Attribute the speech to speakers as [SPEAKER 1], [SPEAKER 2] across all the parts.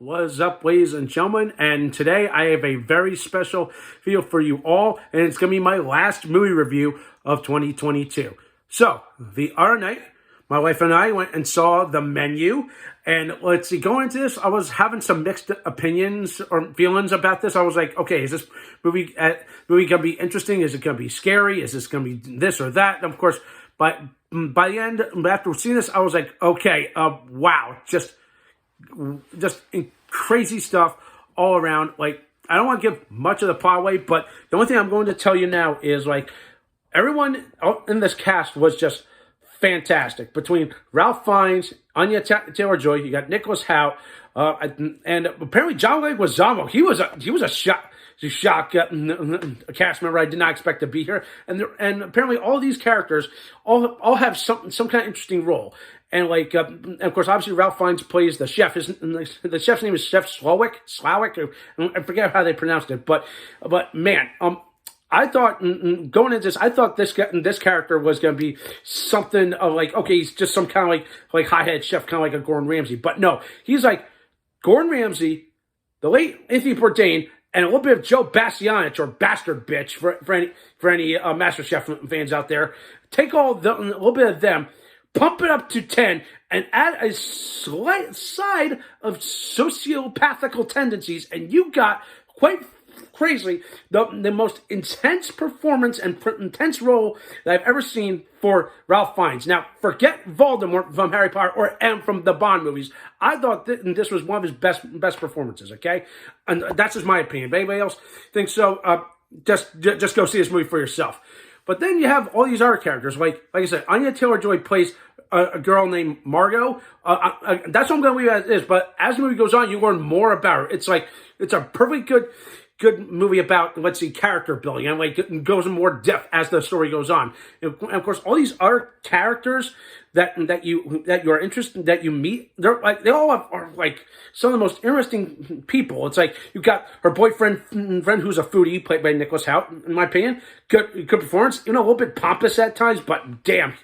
[SPEAKER 1] What's up, ladies and gentlemen? And today I have a very special video for you all, and it's going to be my last movie review of 2022. So, the other night, my wife and I went and saw The Menu, and let's see, going into this, I was having some mixed opinions or feelings about this. I was like, okay, is this movie going to be interesting? Is it going to be scary? Is this going to be this or that? And of course, by the end, after seeing this, I was like, okay, wow, just crazy stuff all around. Like, I don't want to give much of the plot away, but the only thing I'm going to tell you now is, like, everyone in this cast was just fantastic. Between Ralph Fiennes, Anya Taylor-Joy, you got Nicholas Hoult, and apparently John Leguizamo. He was a shock cast member I did not expect to be here. And apparently all these characters all have some kind of interesting role. And like, and of course, obviously Ralph Fiennes plays the chef. The chef's name is Chef Slowick. I forget how they pronounced it, but man, I thought going into this, I thought this character was going to be something of like, okay, he's just some kind of like high-head chef, kind of like a Gordon Ramsay. But no, he's like Gordon Ramsay, the late Anthony Bourdain, and a little bit of Joe Bastianich, or Bastard Bitch, for any MasterChef fans out there. Take a little bit of them, pump it up to 10, and add a slight side of sociopathical tendencies, and you got, quite crazily, the most intense performance and intense role that I've ever seen for Ralph Fiennes. Now, forget Voldemort from Harry Potter and from the Bond movies. I thought this was one of his best performances, okay? And that's just my opinion. If anybody else thinks so, just go see this movie for yourself. But then you have all these other characters. Like I said, Anya Taylor-Joy plays a girl named Margot. That's what I'm going to leave as is. But as the movie goes on, you learn more about her. It's a perfectly good movie about, let's see, character building, and like it goes in more depth as the story goes on. And of course, all these other characters that you're interested, that you meet, they all are like some of the most interesting people. It's like you've got her boyfriend who's a foodie, played by Nicholas Hoult. In my opinion, good performance. A little bit pompous at times, but damn,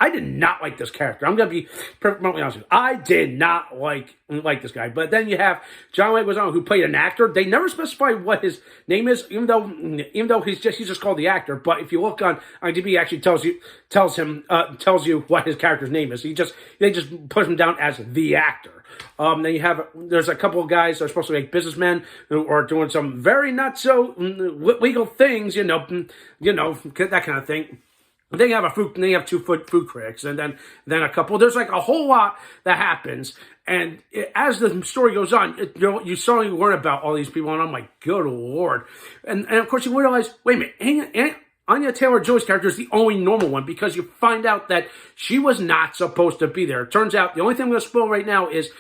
[SPEAKER 1] I did not like this character. I'm going to be perfectly honest with you. I did not like this guy. But then you have John Leguizamo, who played an actor. They never specify what his name is, even though he's just called the actor. But if you look on IMDb, it actually tells you what his character's name is. They just put him down as the actor. Then there's a couple of guys that are supposed to be like businessmen who are doing some very not so legal things, that kind of thing. They have two food critics, and then a couple. There's like a whole lot that happens, and as the story goes on, you suddenly learn about all these people, and I'm like, good Lord. And of course you realize, wait a minute, Anya Taylor-Joy's character is the only normal one, because you find out that she was not supposed to be there. It turns out, the only thing I'm going to spoil right now is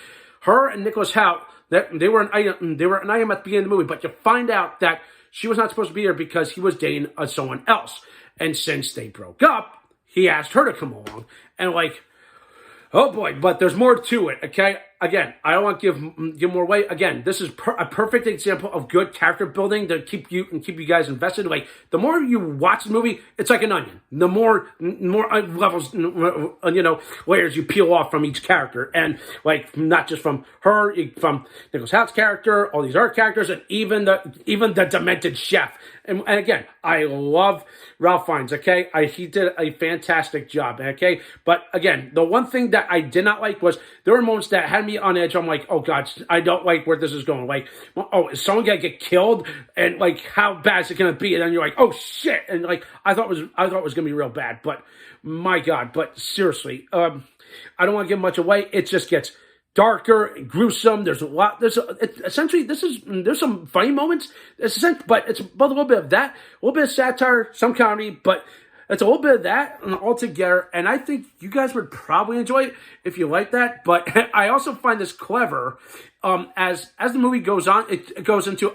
[SPEAKER 1] her and Nicholas Hoult, that they were an item at the beginning of the movie, but you find out that she was not supposed to be there because he was dating someone else. And since they broke up, he asked her to come along. And like, oh boy, but there's more to it, okay? Again, I don't want to give more away. Again, this is a perfect example of good character building to keep you guys invested. Like, the more you watch the movie, it's like an onion. The more levels, layers you peel off from each character. And like, not just from her, from Nicholas Hoult's character, all these other characters, and even the demented chef. And again, I love Ralph Fiennes, okay? He did a fantastic job, okay? But again, the one thing that I did not like was there were moments that had me on edge. I'm like, oh God, I don't like where this is going. Like, oh, is someone gonna get killed? And like, how bad is it gonna be? And then you're like, oh shit! And like, I thought it was gonna be real bad. But my God, but seriously, I don't want to give much away. It just gets darker, gruesome. There's essentially, there's some funny moments. But it's both a little bit of that, a little bit of satire, some comedy, but it's a little bit of that all together. And I think you guys would probably enjoy it if you like that. But I also find this clever. As the movie goes on, it goes into,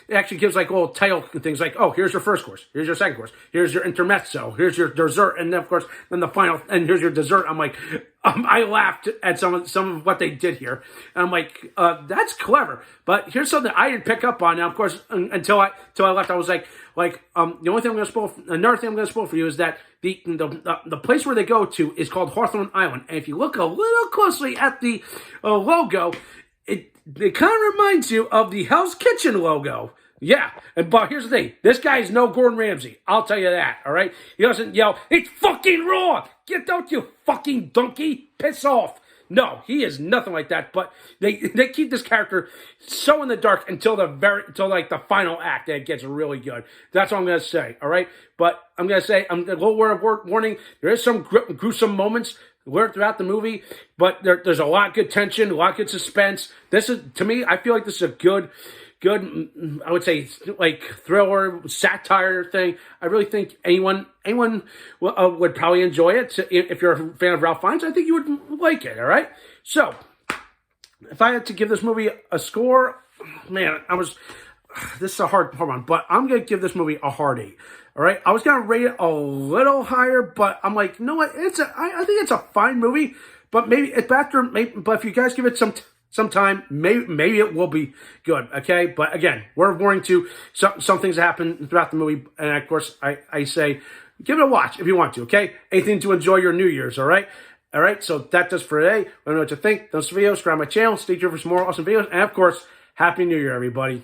[SPEAKER 1] it actually gives like little title things like, here's your first course, here's your second course, here's your intermezzo, here's your dessert, and then of course, then the final, and here's your dessert. I'm like, I laughed at some of what they did here, and I'm like, that's clever. But here's something I didn't pick up on. Now, of course, until I left, I was like, the only thing I'm going to spoil, another thing I'm going to spoil for you is that the place where they go to is called Hawthorne Island, and if you look a little closely at the logo, it kind of reminds you of the Hell's Kitchen logo. Yeah, but here's the thing. This guy is no Gordon Ramsay. I'll tell you that, all right? He doesn't yell, "It's fucking raw! Get out, you fucking donkey! Piss off!" No, he is nothing like that. But they keep this character so in the dark until like the final act, that it gets really good. That's what I'm gonna say. All right, but I'm gonna say a little word of warning. There is some gruesome moments throughout the movie, but there's a lot of good tension, a lot of good suspense. This is, to me, I feel like this is a good, I would say, like thriller satire thing. I really think anyone would probably enjoy it. So if you're a fan of Ralph Fiennes, I think you would like it. All right. So if I had to give this movie a score, man, this is a hard one, but I'm gonna give this movie a hard 8. All right. I was gonna rate it a little higher, but I'm like, you know what? I think it's a fine movie, but maybe it's better. But if you guys give it some time, maybe it will be good, okay? But again, word of warning to some things that happen throughout the movie, and of course, I say, give it a watch if you want to, okay? Anything to enjoy your New Year's, all right? All right, so that does for today. Let me know what you think. Those videos, subscribe to my channel, stay tuned for some more awesome videos, and of course, Happy New Year, everybody.